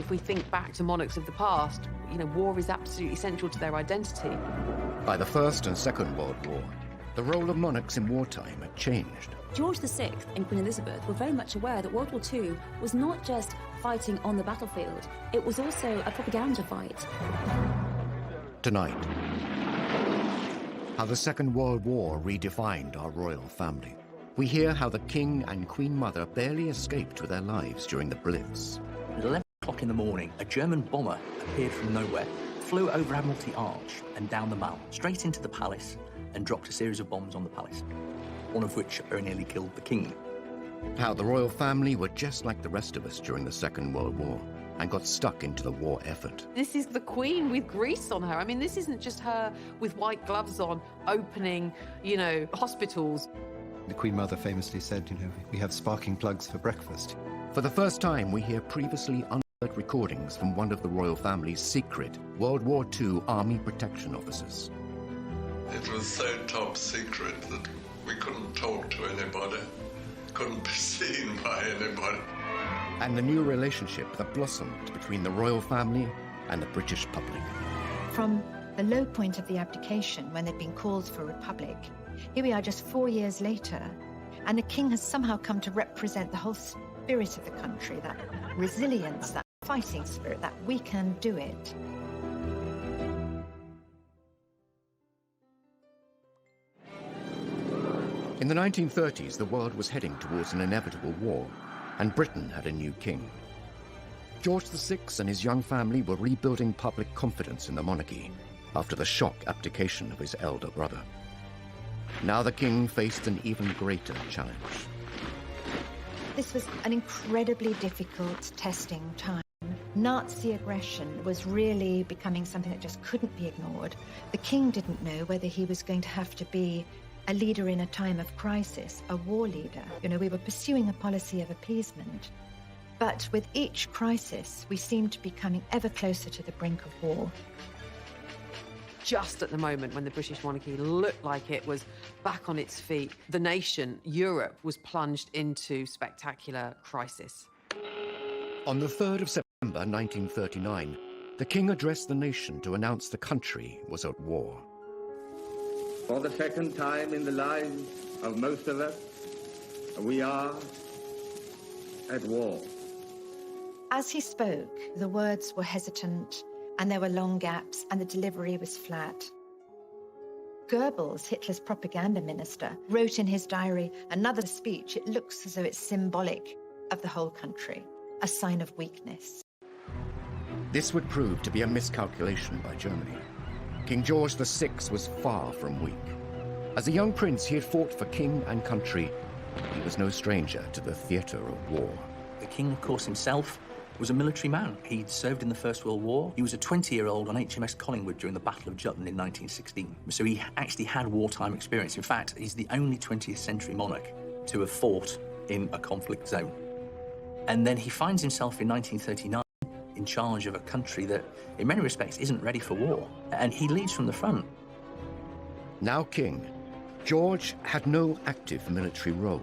if we think back to monarchs of the past, you know, war is absolutely central to their identity. By the First and Second World War, the role of monarchs in wartime had changed. George VI and Queen Elizabeth were very much aware that World War II was not just fighting on the battlefield, it was also a propaganda fight. Tonight, how the Second World War redefined our royal family. We hear how the King and Queen Mother barely escaped with their lives during the Blitz. At 11 o'clock in the morning, a German bomber appeared from nowhere, flew over Admiralty Arch and down the Mall, straight into the palace, and dropped a series of bombs on the palace, one of which very nearly killed the King. How the royal family were just like the rest of us during the Second World War and got stuck into the war effort. This is the Queen with grease on her. I mean, this isn't just her with white gloves on, opening, you know, hospitals. The Queen Mother famously said, you know, we have sparking plugs for breakfast. For the first time, we hear previously unheard recordings from one of the royal family's secret World War II Army protection officers. It was so top secret that we couldn't talk to anybody, couldn't be seen by anybody. And the new relationship that blossomed between the royal family and the British public. From the low point of the abdication, when they'd been called for a republic, here we are just 4 years later, and the King has somehow come to represent the whole spirit of the country, that resilience, that fighting spirit, that we can do it. In the 1930s, the world was heading towards an inevitable war, and Britain had a new king. George VI and his young family were rebuilding public confidence in the monarchy after the shock abdication of his elder brother. Now the king faced an even greater challenge. This was an incredibly difficult testing time. Nazi aggression was really becoming something that just couldn't be ignored. The king didn't know whether he was going to have to be a leader in a time of crisis, a war leader. You know, we were pursuing a policy of appeasement. But with each crisis, we seemed to be coming ever closer to the brink of war. Just at the moment when the British monarchy looked like it was back on its feet, the nation, Europe, was plunged into spectacular crisis. On the 3rd of September 1939, the king addressed the nation to announce the country was at war. For the second time in the lives of most of us, we are at war. As he spoke, the words were hesitant, and there were long gaps, and the delivery was flat. Goebbels, Hitler's propaganda minister, wrote in his diary, another speech, it looks as though it's symbolic of the whole country, a sign of weakness. This would prove to be a miscalculation by Germany. King George VI was far from weak. As a young prince, he had fought for king and country. He was no stranger to the theatre of war. The King, of course, himself was a military man. He'd served in the First World War. He was a 20-year-old on HMS Collingwood during the Battle of Jutland in 1916. So he actually had wartime experience. In fact, he's the only 20th century monarch to have fought in a conflict zone. And then he finds himself in 1939 in charge of a country that, in many respects, isn't ready for war. And he leads from the front. Now king, George had no active military role,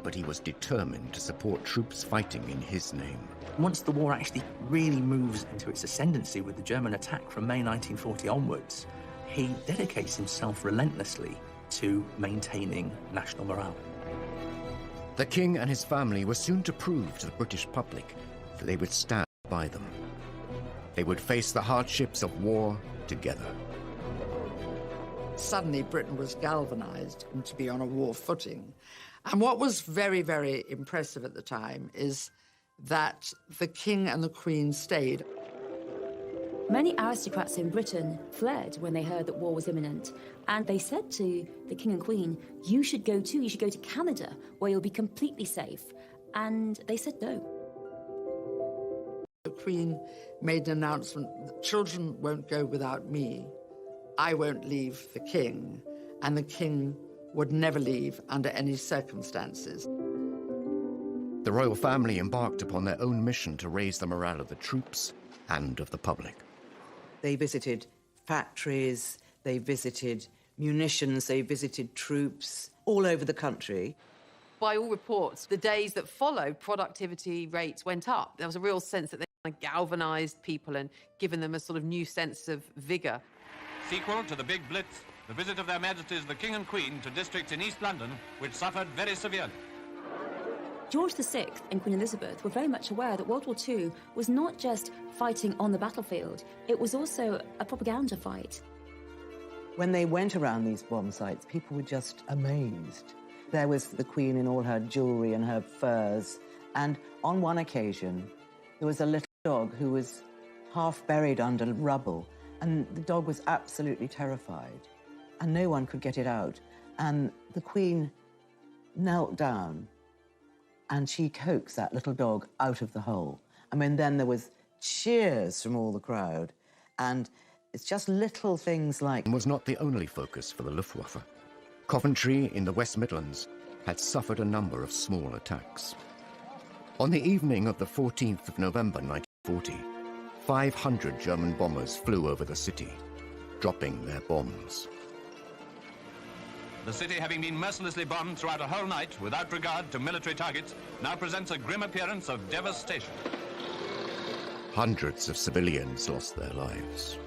but he was determined to support troops fighting in his name. Once the war actually really moves into its ascendancy with the German attack from May 1940 onwards, he dedicates himself relentlessly to maintaining national morale. The king and his family were soon to prove to the British public that they would stand by them. They would face the hardships of war together. Suddenly Britain was galvanized to be on a war footing. And what was very, very impressive at the time is that the King and the Queen stayed. Many aristocrats in Britain fled when they heard that war was imminent, and they said to the King and Queen, you should go too, you should go to Canada, where you'll be completely safe. And they said no. The Queen made an announcement, the children won't go without me, I won't leave the King, and the King would never leave under any circumstances. The royal family embarked upon their own mission to raise the morale of the troops and of the public. They visited factories, they visited munitions, they visited troops all over the country. By all reports, the days that followed, productivity rates went up. There was a real sense that they galvanised people and given them a sort of new sense of vigour. Sequel to the Big Blitz, the visit of Their Majesties the King and Queen to districts in East London which suffered very severely. George VI and Queen Elizabeth were very much aware that World War II was not just fighting on the battlefield, it was also a propaganda fight. When they went around these bomb sites, people were just amazed. There was the Queen in all her jewellery and her furs, and on one occasion, there was a little dog who was half buried under rubble, and the dog was absolutely terrified, and no one could get it out. And the Queen knelt down, and she coaxed that little dog out of the hole. I mean, then there was cheers from all the crowd, and it's just little things like... Was not the only focus for the Luftwaffe. Coventry in the West Midlands had suffered a number of small attacks. On the evening of the 14th of November 1940, 500 German bombers flew over the city, dropping their bombs. The city, having been mercilessly bombed throughout a whole night without regard to military targets, now presents a grim appearance of devastation. Hundreds of civilians lost their lives.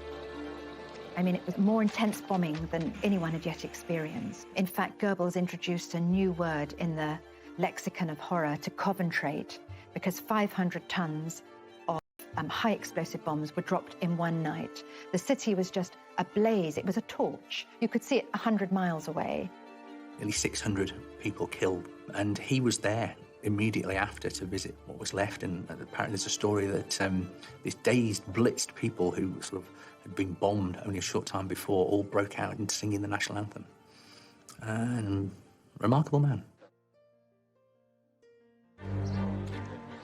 I mean, it was more intense bombing than anyone had yet experienced. In fact, Goebbels introduced a new word in the lexicon of horror to Coventrate, because 500 tons of high explosive bombs were dropped in one night. The city was just ablaze. It was a torch. You could see it 100 miles away. Nearly 600 people killed, and he was there immediately after to visit what was left. And apparently there's a story that these dazed, blitzed people who sort of had been bombed only a short time before all broke out into singing the national anthem. And remarkable man.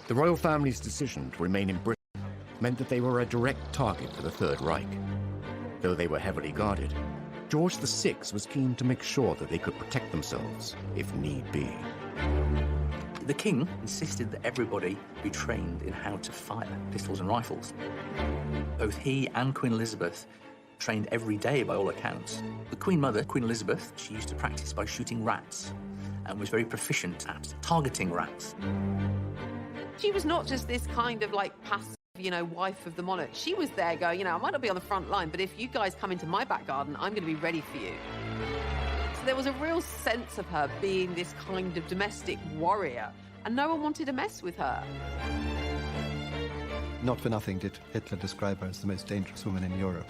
The royal family's decision to remain in Britain meant that they were a direct target for the Third Reich. Though they were heavily guarded, George VI was keen to make sure that they could protect themselves, if need be. The king insisted that everybody be trained in how to fire pistols and rifles. Both he and Queen Elizabeth trained every day by all accounts. The Queen Mother, Queen Elizabeth, she used to practice by shooting rats and was very proficient at targeting rats. She was not just this kind of like passive, wife of the monarch. She was there going, I might not be on the front line, but if you guys come into my back garden, I'm going to be ready for you. So there was a real sense of her being this kind of domestic warrior, and no one wanted to mess with her. Not for nothing did Hitler describe her as the most dangerous woman in Europe.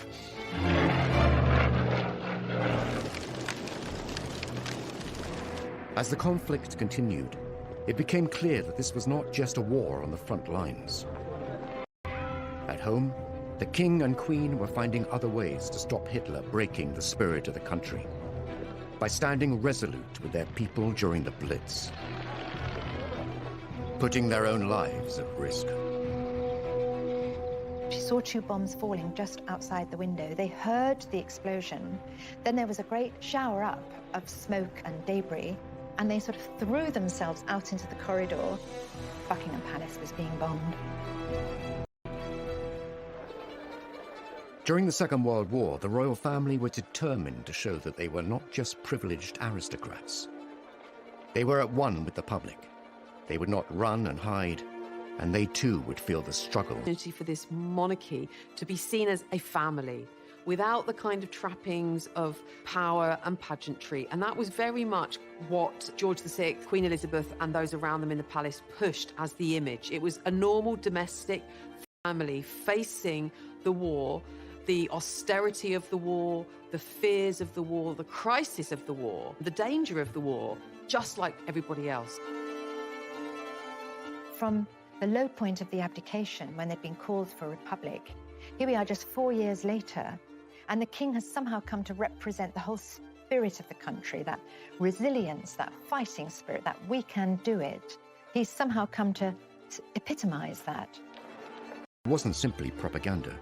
As the conflict continued, it became clear that this was not just a war on the front lines. At home, the King and Queen were finding other ways to stop Hitler breaking the spirit of the country by standing resolute with their people during the Blitz, putting their own lives at risk. She saw 2 bombs falling just outside the window. They heard the explosion. Then there was a great shower up of smoke and debris, and they sort of threw themselves out into the corridor. Buckingham Palace was being bombed. During the Second World War, the royal family were determined to show that they were not just privileged aristocrats. They were at one with the public. They would not run and hide, and they too would feel the struggle. For this monarchy to be seen as a family, without the kind of trappings of power and pageantry. And that was very much what George VI, Queen Elizabeth, and those around them in the palace pushed as the image. It was a normal domestic family facing the war, the austerity of the war, the fears of the war, the crisis of the war, the danger of the war, just like everybody else. From the low point of the abdication, when they'd been called for a republic, here we are just 4 years later, and the king has somehow come to represent the whole spirit of the country, that resilience, that fighting spirit, that we can do it. He's somehow come to epitomize that. It wasn't simply propaganda.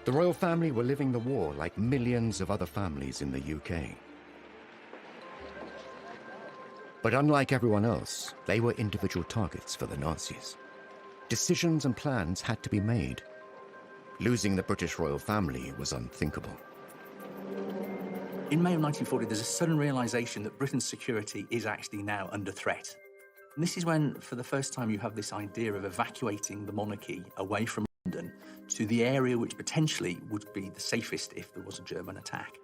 The royal family were living the war like millions of other families in the UK. But unlike everyone else, they were individual targets for the Nazis. Decisions and plans had to be made. Losing the British royal family was unthinkable. In May of 1940, there's a sudden realization that Britain's security is actually now under threat. And this is when, for the first time, you have this idea of evacuating the monarchy away from London to the area which potentially would be the safest if there was a German attack.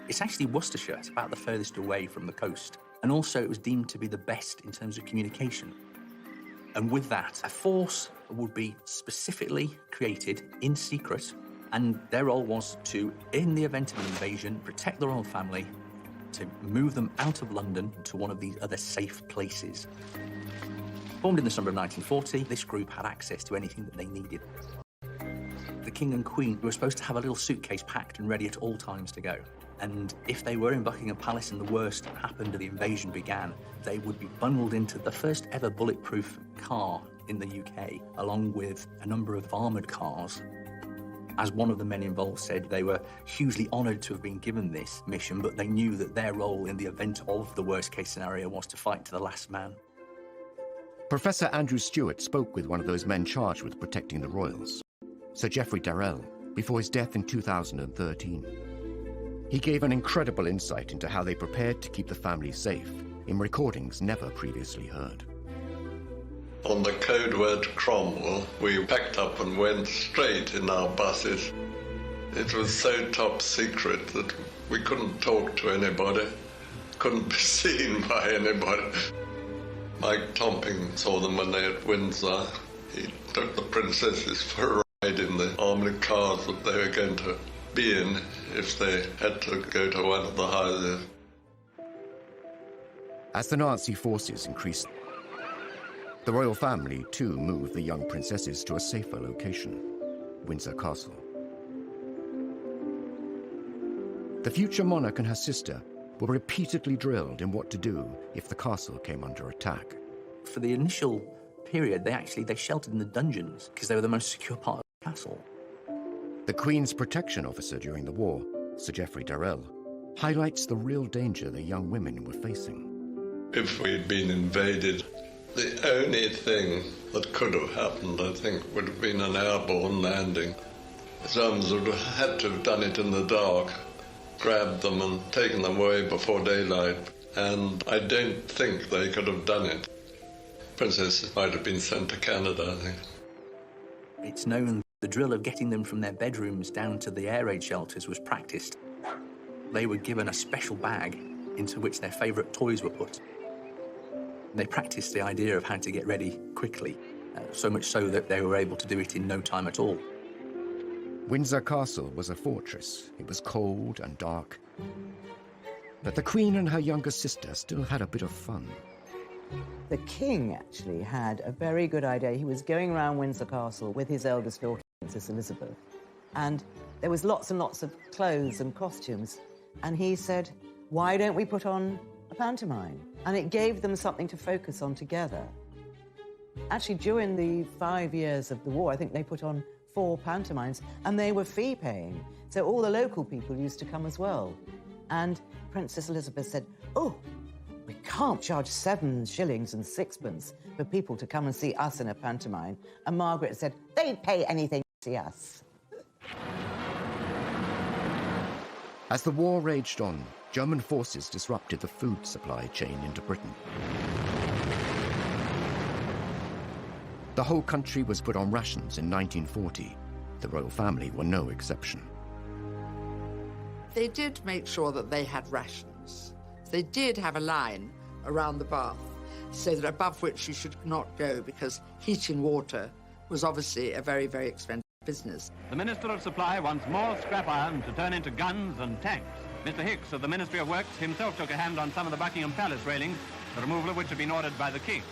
It's actually Worcestershire, it's about the furthest away from the coast. And also it was deemed to be the best in terms of communication. And with that, a force would be specifically created in secret, and their role was to, in the event of an invasion, protect the royal family, to move them out of London to one of these other safe places. Formed in the summer of 1940, this group had access to anything that they needed. The King and Queen were supposed to have a little suitcase packed and ready at all times to go. And if they were in Buckingham Palace and the worst happened and the invasion began, they would be bundled into the first ever bulletproof car in the UK, along with a number of armoured cars. As one of the men involved said, they were hugely honoured to have been given this mission, but they knew that their role in the event of the worst-case scenario was to fight to the last man. Professor Andrew Stewart spoke with one of those men charged with protecting the royals, Sir Geoffrey Darrell, before his death in 2013. He gave an incredible insight into how they prepared to keep the family safe in recordings never previously heard. On the code word Cromwell, we packed up and went straight in our buses. It was so top secret that we couldn't talk to anybody, couldn't be seen by anybody. Mike Tomping saw them when they were at Windsor. He took the princesses for a ride in the armoured cars that they were going to be in if they had to go to one of the houses. As the Nazi forces increased, the royal family too moved the young princesses to a safer location, Windsor Castle. The future monarch and her sister were repeatedly drilled in what to do if the castle came under attack. For the initial period, they sheltered in the dungeons because they were the most secure part of the castle. The Queen's protection officer during the war, Sir Geoffrey Darrell, highlights the real danger the young women were facing. If we'd been invaded, the only thing that could have happened, I think, would have been an airborne landing. The Germans would have had to have done it in the dark, grabbed them and taken them away before daylight, and I don't think they could have done it. Princesses might have been sent to Canada, I think. It's known the drill of getting them from their bedrooms down to the air raid shelters was practiced. They were given a special bag into which their favourite toys were put. They practiced the idea of how to get ready quickly, so much so that they were able to do it in no time at all. Windsor Castle was a fortress. It was cold and dark. But the Queen and her younger sister still had a bit of fun. The king actually had a very good idea. He was going around Windsor Castle with his eldest daughter, Princess Elizabeth, and there was lots and lots of clothes and costumes, and he said, why don't we put on a pantomime? And it gave them something to focus on together. Actually, during the 5 years of the war, I think they put on 4 pantomimes, and they were fee-paying. So all the local people used to come as well. And Princess Elizabeth said, oh, we can't charge 7 shillings and 6pence for people to come and see us in a pantomime. And Margaret said, they'd pay anything to see us. As the war raged on, German forces disrupted the food supply chain into Britain. The whole country was put on rations in 1940. The royal family were no exception. They did make sure that they had rations. They did have a line around the bath so that above which you should not go, because heating water was obviously a very, very expensive business. The Minister of Supply wants more scrap iron to turn into guns and tanks. Mr. Hicks of the Ministry of Works himself took a hand on some of the Buckingham Palace railings, the removal of which had been ordered by the King.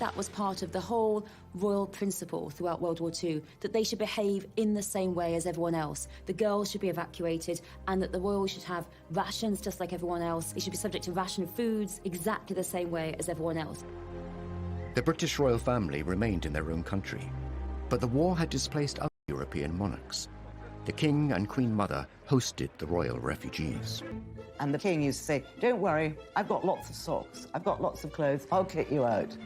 That was part of the whole royal principle throughout World War II, that they should behave in the same way as everyone else. The girls should be evacuated, and that the royals should have rations just like everyone else. They should be subject to ration foods exactly the same way as everyone else. The British royal family remained in their own country, but the war had displaced other European monarchs. The King and Queen Mother hosted the royal refugees. And the king used to say, don't worry, I've got lots of socks, I've got lots of clothes, I'll get you out.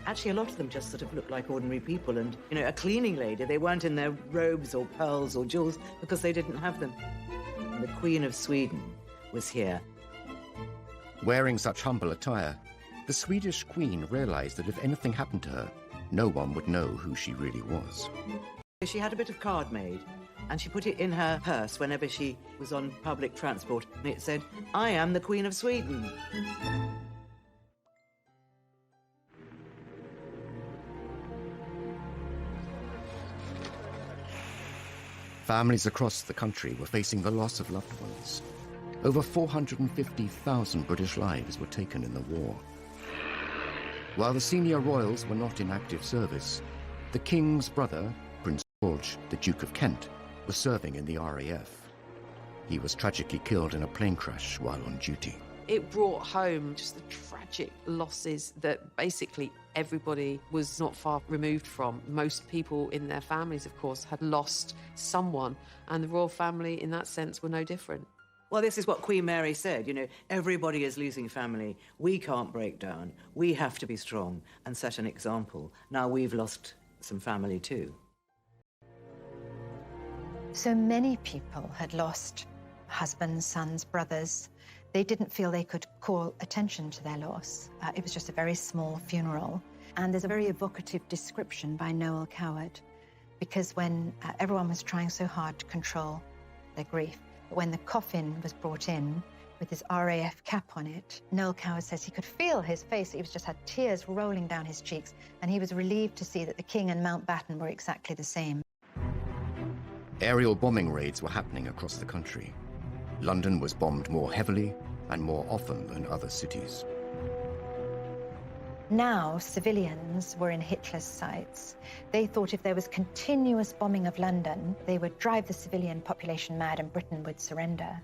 Actually, a lot of them just sort of looked like ordinary people, and, you know, a cleaning lady, they weren't in their robes or pearls or jewels because they didn't have them. And the Queen of Sweden was here. Wearing such humble attire, the Swedish Queen realized that if anything happened to her, no one would know who she really was. She had a bit of card made, and she put it in her purse whenever she was on public transport, and it said, "I am the Queen of Sweden." Families across the country were facing the loss of loved ones. Over 450,000 British lives were taken in the war. While the senior royals were not in active service, the King's brother, Prince George, the Duke of Kent, was serving in the RAF. He was tragically killed in a plane crash while on duty. It brought home just the tragic losses that basically everybody was not far removed from. Most people in their families, of course, had lost someone, and the royal family, in that sense, were no different. Well, this is what Queen Mary said, you know, everybody is losing family. We can't break down. We have to be strong and set an example. Now we've lost some family too. So many people had lost husbands, sons, brothers. They didn't feel they could call attention to their loss. It was just a very small funeral. And there's a very evocative description by Noel Coward, because when everyone was trying so hard to control their grief, when the coffin was brought in with his RAF cap on it, Noel Coward says he could feel his face. He just had tears rolling down his cheeks, and he was relieved to see that the King and Mountbatten were exactly the same. Aerial bombing raids were happening across the country. London was bombed more heavily and more often than other cities. Now, civilians were in Hitler's sights. They thought if there was continuous bombing of London, they would drive the civilian population mad and Britain would surrender.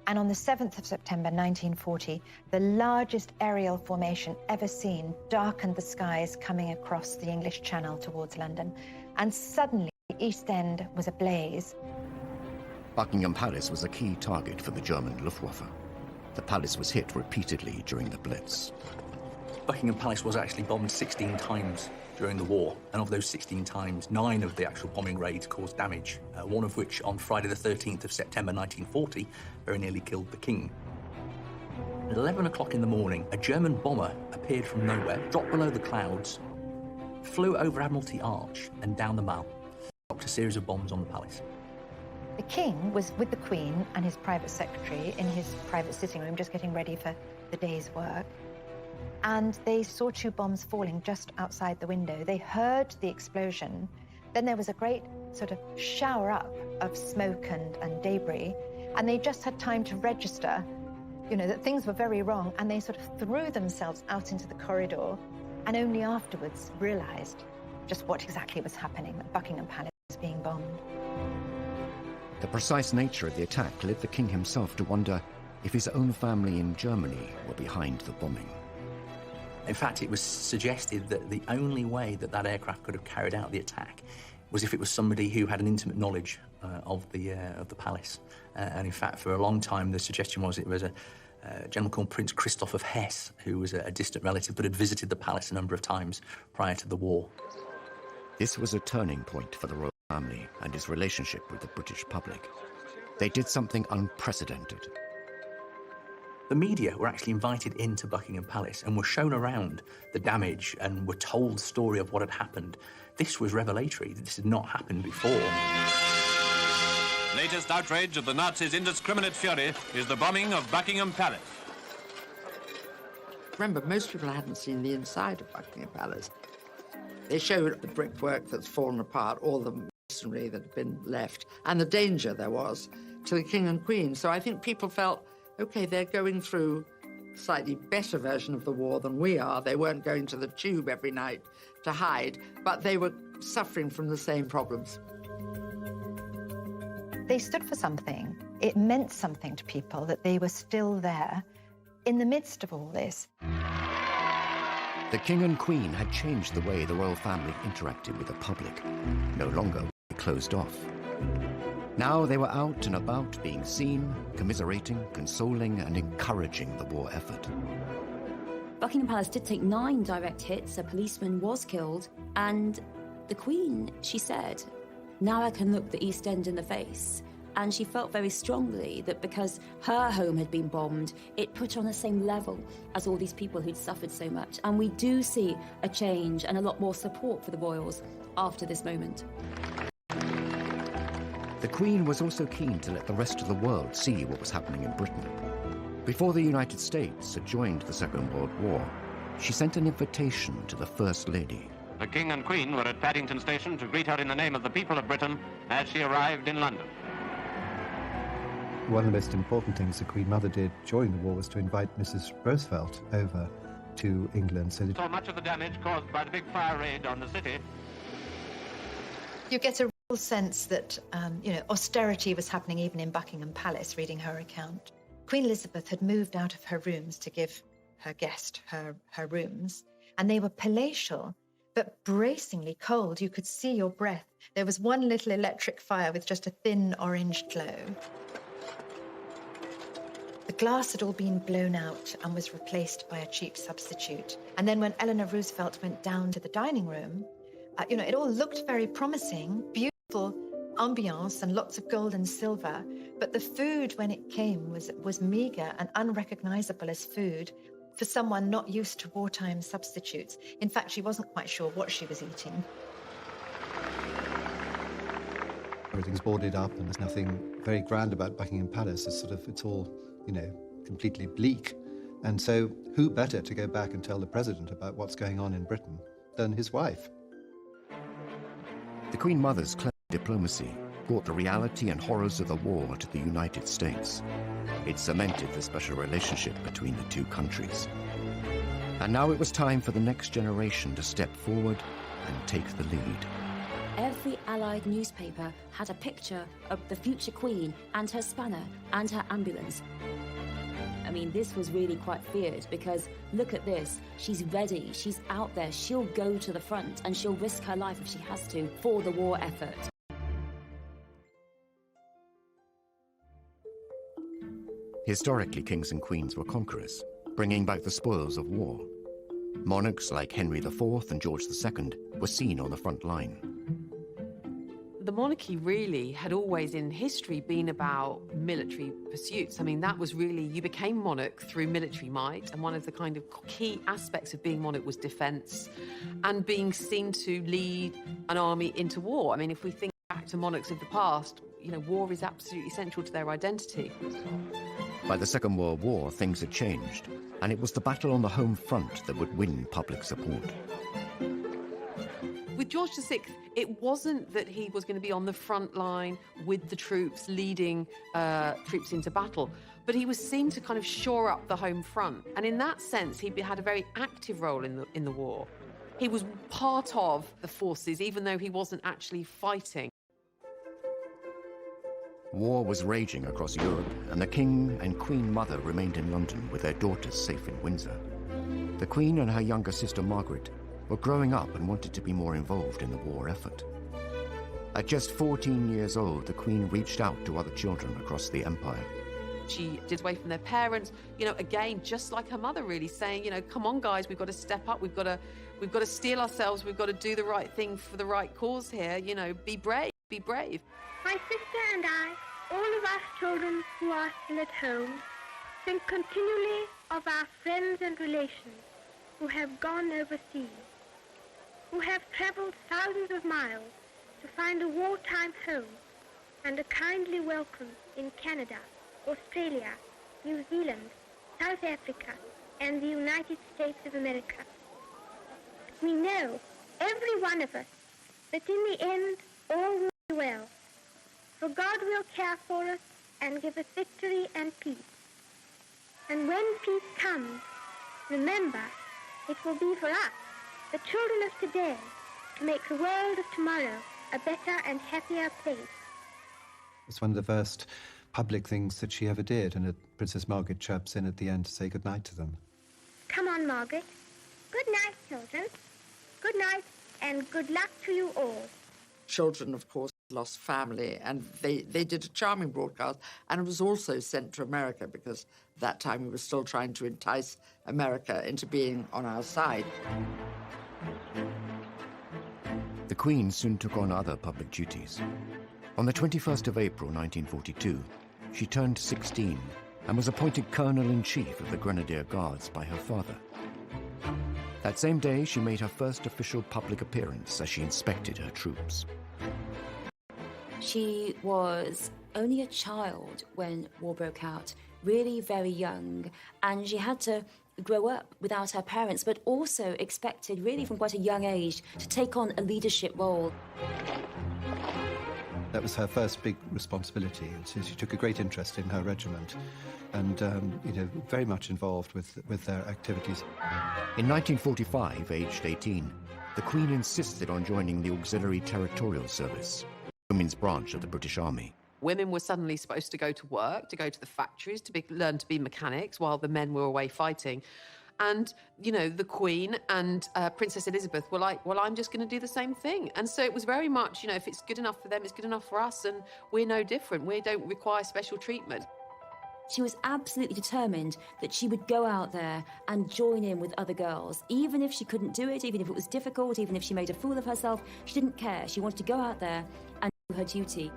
And on the 7th of September 1940, the largest aerial formation ever seen darkened the skies coming across the English Channel towards London. And suddenly, the East End was ablaze. Buckingham Palace was a key target for the German Luftwaffe. The palace was hit repeatedly during the Blitz. Buckingham Palace was actually bombed 16 times during the war, and of those 16 times, 9 of the actual bombing raids caused damage, one of which on Friday the 13th of September 1940 very nearly killed the King. At 11 o'clock in the morning, a German bomber appeared from nowhere, dropped below the clouds, flew over Admiralty Arch and down the Mall, dropped a series of bombs on the palace. The King was with the Queen and his private secretary in his private sitting room, just getting ready for the day's work. And they saw 2 bombs falling just outside the window. They heard the explosion. Then there was a great sort of shower up of smoke and debris. And they just had time to register, you know, that things were very wrong. And they sort of threw themselves out into the corridor and only afterwards realized just what exactly was happening, that Buckingham Palace was being bombed. The precise nature of the attack led the King himself to wonder if his own family in Germany were behind the bombing. In fact, it was suggested that the only way that that aircraft could have carried out the attack was if it was somebody who had an intimate knowledge of the palace. And in fact, for a long time, the suggestion was it was a gentleman called Prince Christoph of Hesse, who was a distant relative but had visited the palace a number of times prior to the war. This was a turning point for the royal family and his relationship with the British public. They did something unprecedented. The media were actually invited into Buckingham Palace and were shown around the damage and were told the story of what had happened. This was revelatory. This had not happened before. Latest outrage of the Nazis' indiscriminate fury is the bombing of Buckingham Palace. Remember, most people hadn't seen the inside of Buckingham Palace. They showed the brickwork that's fallen apart, all the masonry that had been left, and the danger there was to the King and Queen. So I think people felt, OK, they're going through a slightly better version of the war than we are. They weren't going to the tube every night to hide, but they were suffering from the same problems. They stood for something. It meant something to people that they were still there in the midst of all this. The King and Queen had changed the way the royal family interacted with the public. No longer were they closed off. Now they were out and about, being seen, commiserating, consoling, and encouraging the war effort. Buckingham Palace did take 9 direct hits, a policeman was killed, and the Queen, she said, "Now I can look the East End in the face." And she felt very strongly that because her home had been bombed, it put her on the same level as all these people who'd suffered so much. And we do see a change and a lot more support for the royals after this moment. The Queen was also keen to let the rest of the world see what was happening in Britain. Before the United States had joined the Second World War, she sent an invitation to the First Lady. The King and Queen were at Paddington Station to greet her in the name of the people of Britain as she arrived in London. One of the most important things the Queen Mother did during the war was to invite Mrs. Roosevelt over to England. So much of the damage caused by the big fire raid on the city. You get a real sense that, austerity was happening even in Buckingham Palace, reading her account. Queen Elizabeth had moved out of her rooms to give her guest her rooms, and they were palatial, but bracingly cold. You could see your breath. There was one little electric fire with just a thin orange glow. The glass had all been blown out and was replaced by a cheap substitute. And then when Eleanor Roosevelt went down to the dining room, it all looked very promising, beautiful ambiance and lots of gold and silver. But the food, when it came, was meager and unrecognizable as food for someone not used to wartime substitutes. In fact, she wasn't quite sure what she was eating. everything's boarded up and there's nothing very grand about Buckingham Palace. It's all, completely bleak. And so who better to go back and tell the president about what's going on in Britain than his wife? The Queen Mother's clever diplomacy brought the reality and horrors of the war to the United States. It cemented the special relationship between the two countries. And now it was time for the next generation to step forward and take the lead. Every Allied newspaper had a picture of the future Queen and her spanner and her ambulance. I mean, this was really quite feared because look at this. She's ready. She's out there. She'll go to the front and she'll risk her life if she has to for the war effort. Historically, kings and queens were conquerors, bringing back the spoils of war. Monarchs like Henry IV and George II were seen on the front line. The monarchy really had always in history been about military pursuits. I mean, that was really, you became monarch through military might, and one of the kind of key aspects of being monarch was defense and being seen to lead an army into war. I mean, if we think back to monarchs of the past, war is absolutely central to their identity. By the Second World War, things had changed, and it was the battle on the home front that would win public support. With George VI, it wasn't that he was going to be on the front line with the troops, leading troops into battle, but he was seen to kind of shore up the home front. And in that sense, he had a very active role in the war. He was part of the forces, even though he wasn't actually fighting. War was raging across Europe, and the King and Queen Mother remained in London with their daughters safe in Windsor. The Queen and her younger sister Margaret were growing up and wanted to be more involved in the war effort. At just 14 years old, the Queen reached out to other children across the empire. She did away from their parents, again, just like her mother, really saying, come on, guys, we've got to step up, we've got to steel ourselves, we've got to do the right thing for the right cause here, be brave, be brave. My sister and I, all of us children who are still at home, think continually of our friends and relations who have gone overseas, who have travelled thousands of miles to find a wartime home and a kindly welcome in Canada, Australia, New Zealand, South Africa, and the United States of America. We know, every one of us, that in the end all will be well, for God will care for us and give us victory and peace. And when peace comes, remember, it will be for us, the children of today, to make the world of tomorrow a better and happier place. It's one of the first public things that she ever did, and Princess Margaret chirps in at the end to say goodnight to them. Come on, Margaret. Good night, children. Good night, and good luck to you all. Children, of course, lost family, and they did a charming broadcast, and it was also sent to America because at that time we were still trying to entice America into being on our side. The Queen soon took on other public duties. On the 21st of April 1942, she turned 16 and was appointed Colonel-in-Chief of the Grenadier Guards by her father. That same day, she made her first official public appearance as she inspected her troops. She was only a child when war broke out, really very young, and she had to grow up without her parents, but also expected, really from quite a young age, to take on a leadership role. That was her first big responsibility, and so she took a great interest in her regiment and, very much involved with their activities. In 1945, aged 18, the Queen insisted on joining the Auxiliary Territorial Service, the women's branch of the British Army. Women were suddenly supposed to go to work, to go to the factories, to learn to be mechanics while the men were away fighting. And, the Queen and Princess Elizabeth were like, well, I'm just going to do the same thing. And so it was very much, if it's good enough for them, it's good enough for us, and we're no different. We don't require special treatment. She was absolutely determined that she would go out there and join in with other girls. Even if she couldn't do it, even if it was difficult, even if she made a fool of herself, she didn't care. She wanted to go out there and do her duty.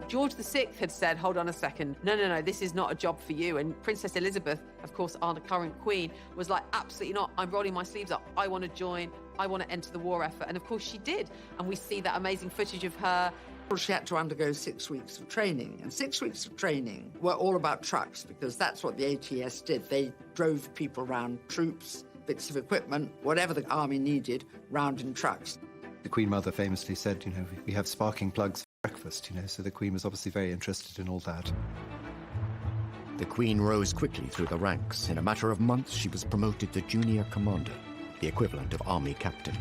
George VI had said, hold on a second, no, this is not a job for you. And Princess Elizabeth, of course, our current queen, was like, absolutely not. I'm rolling my sleeves up. I want to join. I want to enter the war effort. And of course she did. And we see that amazing footage of her. She had to undergo 6 weeks of training, and 6 weeks of training were all about trucks, because that's what the ATS did. They drove people around, troops, bits of equipment, whatever the army needed, round in trucks. The Queen Mother famously said, we have sparking plugs for breakfast, so the Queen was obviously very interested in all that. The Queen rose quickly through the ranks. In a matter of months, she was promoted to junior commander, the equivalent of army captain.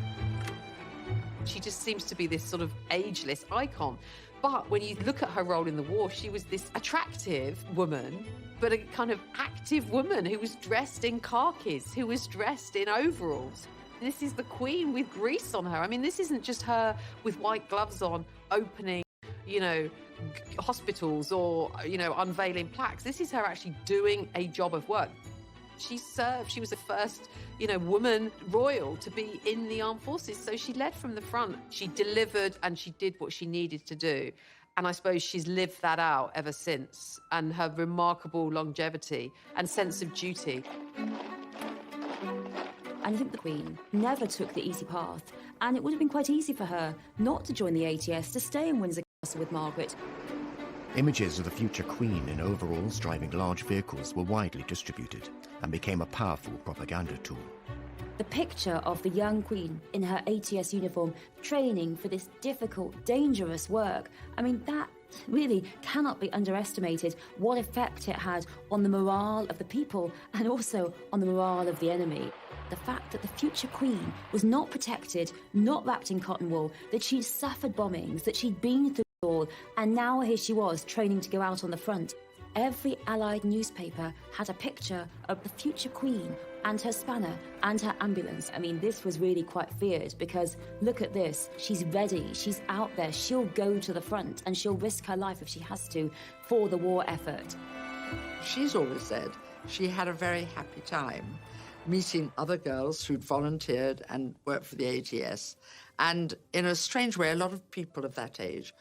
She just seems to be this sort of ageless icon. But when you look at her role in the war, she was this attractive woman, but a kind of active woman who was dressed in khakis, who was dressed in overalls. This is the Queen with grease on her. I mean, this isn't just her with white gloves on, opening, hospitals or, unveiling plaques. This is her actually doing a job of work. She served. She was the first, woman royal to be in the armed forces. So she led from the front. She delivered and she did what she needed to do. And I suppose she's lived that out ever since. And her remarkable longevity and sense of duty. And I think the Queen never took the easy path. And it would have been quite easy for her not to join the ATS, to stay in Windsor Castle with Margaret. Images of the future Queen in overalls driving large vehicles were widely distributed and became a powerful propaganda tool. The picture of the young Queen in her ATS uniform training for this difficult, dangerous work, that really cannot be underestimated, what effect it had on the morale of the people and also on the morale of the enemy. The fact that the future Queen was not protected, not wrapped in cotton wool, that she'd suffered bombings, that she'd been through it all, and now here she was training to go out on the front. Every Allied newspaper had a picture of the future Queen and her spanner and her ambulance. This was really quite feared, because look at this. She's ready. She's out there. She'll go to the front and she'll risk her life if she has to for the war effort. She's always said she had a very happy time meeting other girls who'd volunteered and worked for the ATS. And in a strange way, a lot of people of that age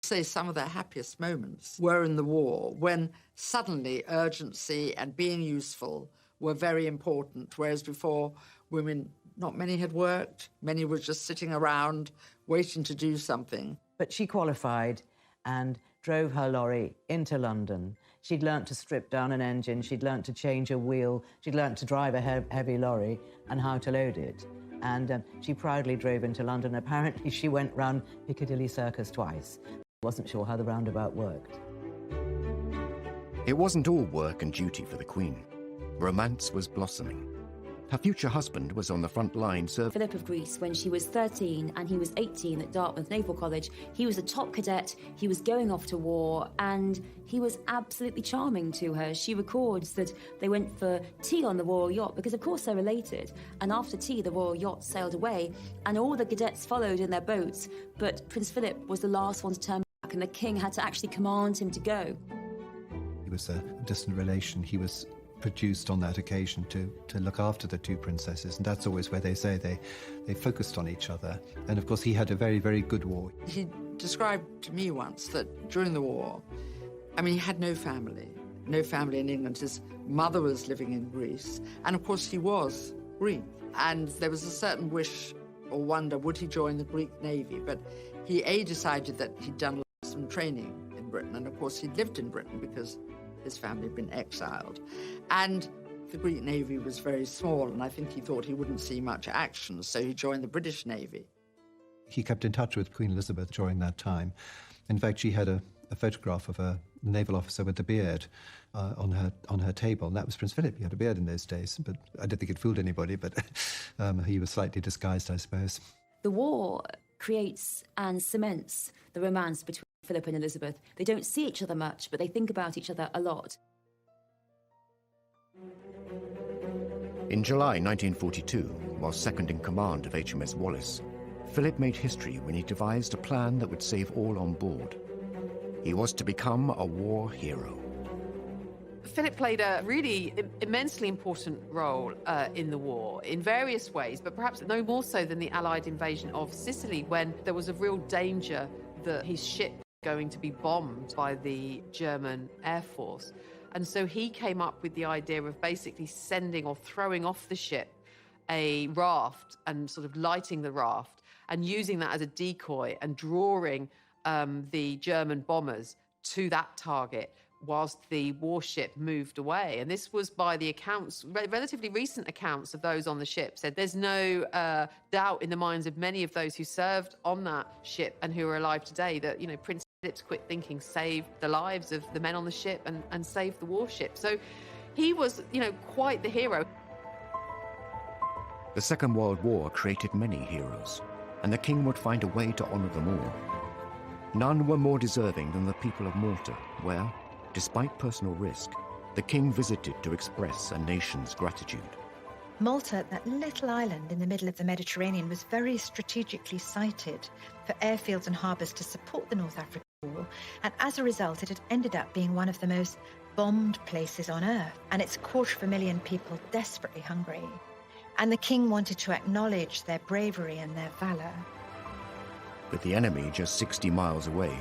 say some of their happiest moments were in the war, when suddenly urgency and being useful were very important, whereas before women, not many had worked, many were just sitting around waiting to do something. But she qualified and drove her lorry into London. She'd learnt to strip down an engine, she'd learnt to change a wheel, she'd learnt to drive a heavy lorry and how to load it. And she proudly drove into London. Apparently she went round Piccadilly Circus twice. Wasn't sure how the roundabout worked. It wasn't all work and duty for the Queen. Romance was blossoming. Her future husband was on the front line serving. Philip of Greece, when she was 13 and he was 18 at Dartmouth Naval College, he was a top cadet, he was going off to war, and he was absolutely charming to her. She records that they went for tea on the Royal Yacht, because of course they're related, and after tea the Royal Yacht sailed away, and all the cadets followed in their boats, but Prince Philip was the last one to turn back, and the king had to actually command him to go. He was a distant relation. He was produced on that occasion to look after the two princesses, and that's always where they say they focused on each other. And of course he had a very, very good war. He described to me once that during the war, he had no family in England. His mother was living in Greece, and of course he was Greek, and there was a certain wish or wonder, would he join the Greek Navy? But he decided that he'd done lots of and training in Britain. And of course, he'd lived in Britain because his family had been exiled. And the Greek Navy was very small, and I think he thought he wouldn't see much action, so he joined the British Navy. He kept in touch with Queen Elizabeth during that time. In fact, she had a photograph of a naval officer with a beard on her table, and that was Prince Philip. He had a beard in those days, but I don't think it fooled anybody, but he was slightly disguised, I suppose. The war creates and cements the romance between Philip and Elizabeth. They don't see each other much, but they think about each other a lot. In July 1942, while second in command of HMS Wallace, Philip made history when he devised a plan that would save all on board. He was to become a war hero. Philip played a really immensely important role in the war in various ways, but perhaps no more so than the Allied invasion of Sicily, when there was a real danger that his ship was going to be bombed by the German Air Force. And so he came up with the idea of basically sending or throwing off the ship a raft and sort of lighting the raft and using that as a decoy and drawing the German bombers to that target whilst the warship moved away. And this was by the accounts, relatively recent accounts of those on the ship, said there's no doubt in the minds of many of those who served on that ship and who are alive today that, you know, Prince Philip's quick thinking saved the lives of the men on the ship and saved the warship. So he was, you know, quite the hero. The Second World War created many heroes, and the king would find a way to honor them all. None were more deserving than the people of Malta, where, despite personal risk, the king visited to express a nation's gratitude. Malta, that little island in the middle of the Mediterranean, was very strategically sited for airfields and harbours to support the North African War, and as a result it had ended up being one of the most bombed places on earth, and its 250,000 people desperately hungry. And the king wanted to acknowledge their bravery and their valour. With the enemy just 60 miles away,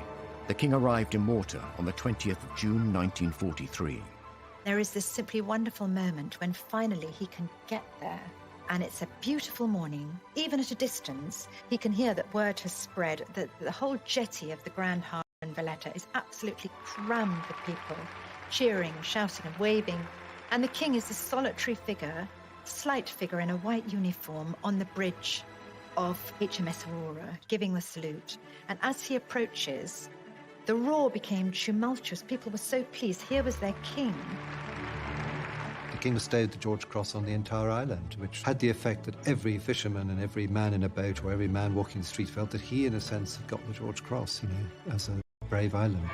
the king arrived in Malta on the 20th of June 1943. There is this simply wonderful moment when finally he can get there. And it's a beautiful morning. Even at a distance, he can hear that word has spread that the whole jetty of the Grand Harbour in Valletta is absolutely crammed with people, cheering, shouting and waving. And the king is a solitary figure, slight figure in a white uniform on the bridge of HMS Aurora, giving the salute. And as he approaches, the roar became tumultuous. People were so pleased. Here was their king. The king bestowed the George Cross on the entire island, which had the effect that every fisherman and every man in a boat or every man walking the street felt that he, in a sense, had got the George Cross, you know, as a brave island.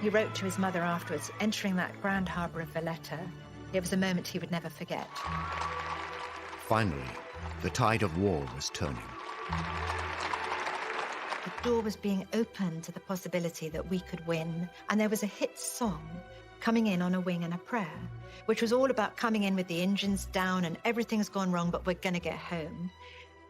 He wrote to his mother afterwards, entering that Grand Harbour of Valletta. It was a moment he would never forget. Finally, the tide of war was turning. The door was being opened to the possibility that we could win, and there was a hit song, Coming In on a Wing and a Prayer, which was all about coming in with the engines down and everything's gone wrong, but we're going to get home.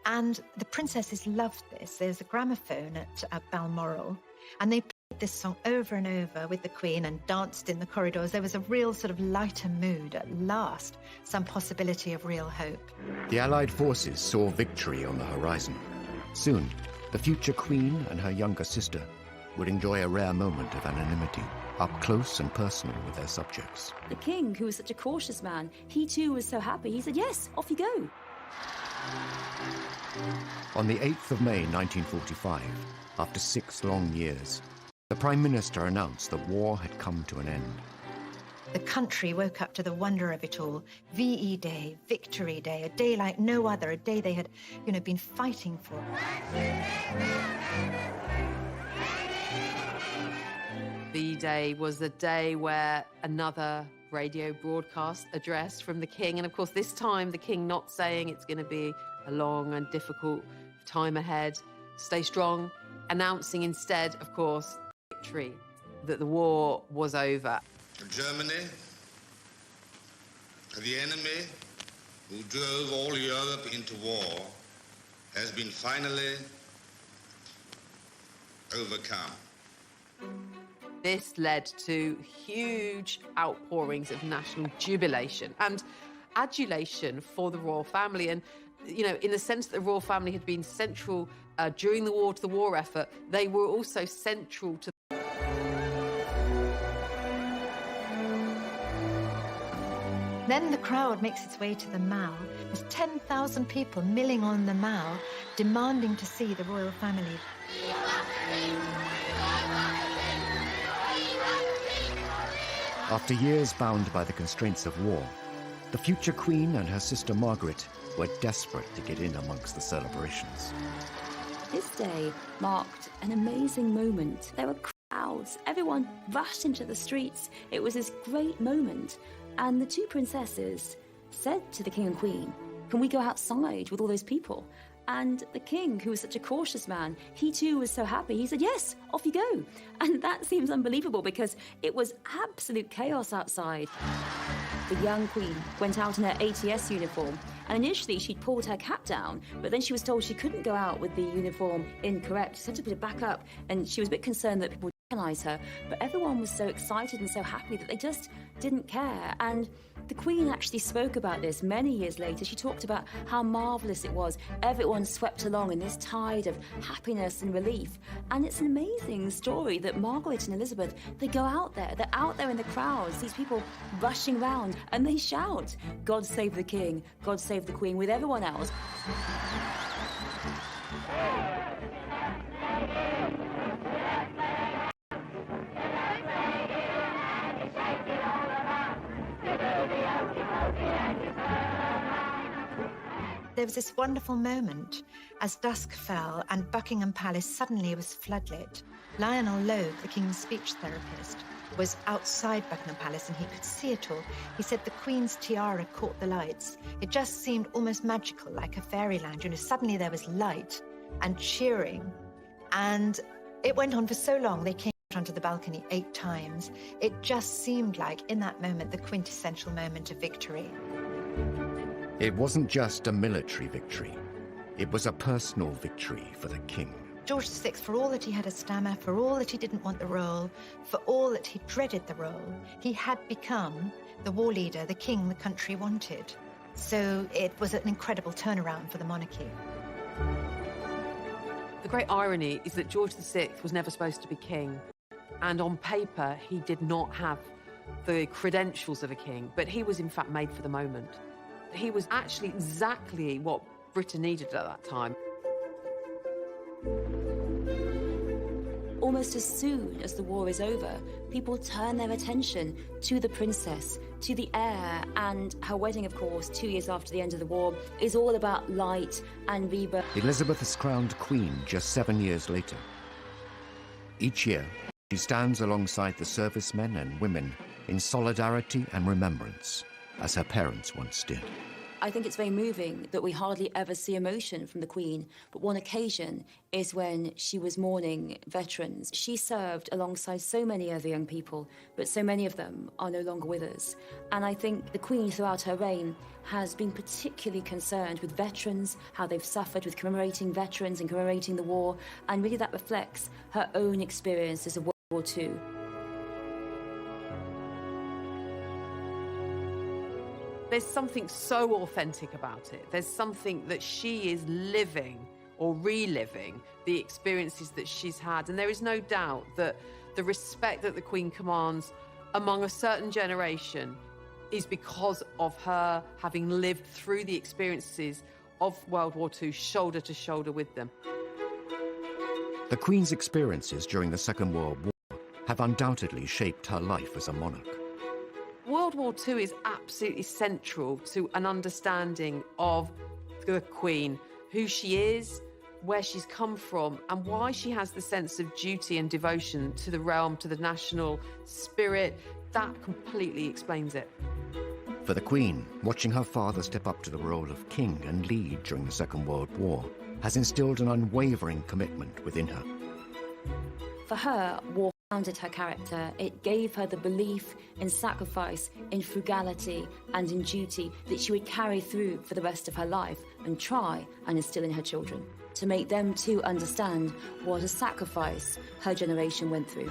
And the princesses loved this. There's a gramophone at Balmoral, and they played this song over and over with the Queen and danced in the corridors. There was a real sort of lighter mood at last, some possibility of real hope. The Allied forces saw victory on the horizon. Soon, the future queen and her younger sister would enjoy a rare moment of anonymity, up close and personal with their subjects. The king, who was such a cautious man, he too was so happy. He said, yes, off you go. On the 8th of May 1945, after 6 long years, the Prime Minister announced that war had come to an end. The country woke up to the wonder of it all. VE Day, Victory Day, a day like no other, a day they had, been fighting for. VE Day was the day where another radio broadcast address from the king, and of course this time the king not saying it's going to be a long and difficult time ahead, stay strong, announcing instead, of course, victory, that the war was over. Germany, the enemy who drove all Europe into war, has been finally overcome. This led to huge outpourings of national jubilation and adulation for the royal family. And in the sense that the royal family had been central during the war to the war effort, they were also central to. Then the crowd makes its way to the Mall. There's 10,000 people milling on the Mall, demanding to see the royal family. After years bound by the constraints of war, the future queen and her sister Margaret were desperate to get in amongst the celebrations. This day marked an amazing moment. There were crowds. Everyone rushed into the streets. It was this great moment. And the two princesses said to the king and queen, "Can we go outside with all those people?" And the king, who was such a cautious man, he too was so happy. He said, "Yes, off you go." And that seems unbelievable because it was absolute chaos outside. The young queen went out in her ATS uniform, and initially she'd pulled her cap down, but then she was told she couldn't go out with the uniform incorrect. She had to back up, and she was a bit concerned that people would recognize her. But everyone was so excited and so happy that they just didn't care. And the Queen actually spoke about this many years later. She talked about how marvellous it was. Everyone swept along in this tide of happiness and relief. And it's an amazing story that Margaret and Elizabeth, they go out there. They're out there in the crowds, these people rushing round, and they shout, "God save the King, God save the Queen," with everyone else. There was this wonderful moment as dusk fell and Buckingham Palace suddenly was floodlit. Lionel Logue, the King's speech therapist, was outside Buckingham Palace and he could see it all. He said the Queen's tiara caught the lights. It just seemed almost magical, like a fairyland. Suddenly there was light and cheering. And it went on for so long. They came out onto the balcony 8 times. It just seemed like, in that moment, the quintessential moment of victory. It wasn't just a military victory. It was a personal victory for the king. George VI, for all that he had a stammer, for all that he didn't want the role, for all that he dreaded the role, he had become the war leader, the king the country wanted. So it was an incredible turnaround for the monarchy. The great irony is that George VI was never supposed to be king. And on paper, he did not have the credentials of a king, but he was in fact made for the moment. He was actually exactly what Britain needed at that time. Almost as soon as the war is over, people turn their attention to the princess, to the heir, and her wedding, of course, 2 years after the end of the war, is all about light and rebirth. Elizabeth is crowned queen just 7 years later. Each year, she stands alongside the servicemen and women in solidarity and remembrance, as her parents once did. I think it's very moving that we hardly ever see emotion from the Queen, but one occasion is when she was mourning veterans. She served alongside so many other young people, but so many of them are no longer with us. And I think the Queen, throughout her reign, has been particularly concerned with veterans, how they've suffered, with commemorating veterans and commemorating the war, and really that reflects her own experiences of World War II. There's something so authentic about it. There's something that she is living or reliving the experiences that she's had. And there is no doubt that the respect that the Queen commands among a certain generation is because of her having lived through the experiences of World War II shoulder to shoulder with them. The Queen's experiences during the Second World War have undoubtedly shaped her life as a monarch. World War II is absolutely central to an understanding of the Queen, who she is, where she's come from, and why she has the sense of duty and devotion to the realm, to the national spirit. That completely explains it. For the Queen, watching her father step up to the role of king and lead during the Second World War has instilled an unwavering commitment within her. For her, war founded her character. It gave her the belief in sacrifice, in frugality, and in duty that she would carry through for the rest of her life and try and instill in her children, to make them too understand what a sacrifice her generation went through.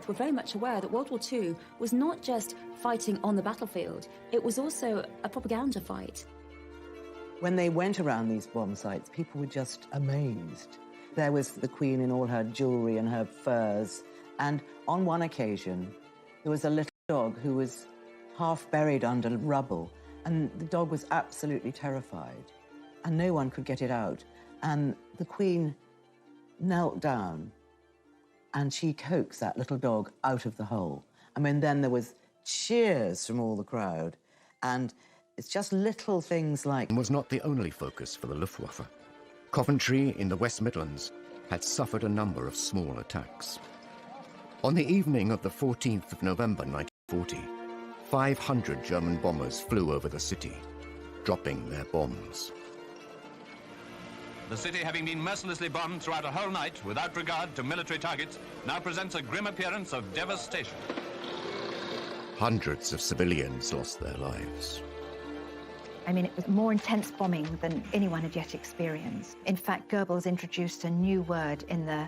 both were very much aware that World War II was not just fighting on the battlefield, it was also a propaganda fight. When they went around these bomb sites, people were just amazed. There was the Queen in all her jewellery and her furs, and on one occasion, there was a little dog who was half buried under rubble, and the dog was absolutely terrified, and no one could get it out. And the Queen knelt down, and she coaxed that little dog out of the hole. I mean, then there was cheers from all the crowd, and it's just little things like... Was not the only focus for the Luftwaffe. Coventry in the West Midlands had suffered a number of small attacks. On the evening of the 14th of November 1940, 500 German bombers flew over the city, dropping their bombs. The city, having been mercilessly bombed throughout a whole night without regard to military targets, now presents a grim appearance of devastation. Hundreds of civilians lost their lives. I mean, it was more intense bombing than anyone had yet experienced. In fact, Goebbels introduced a new word in the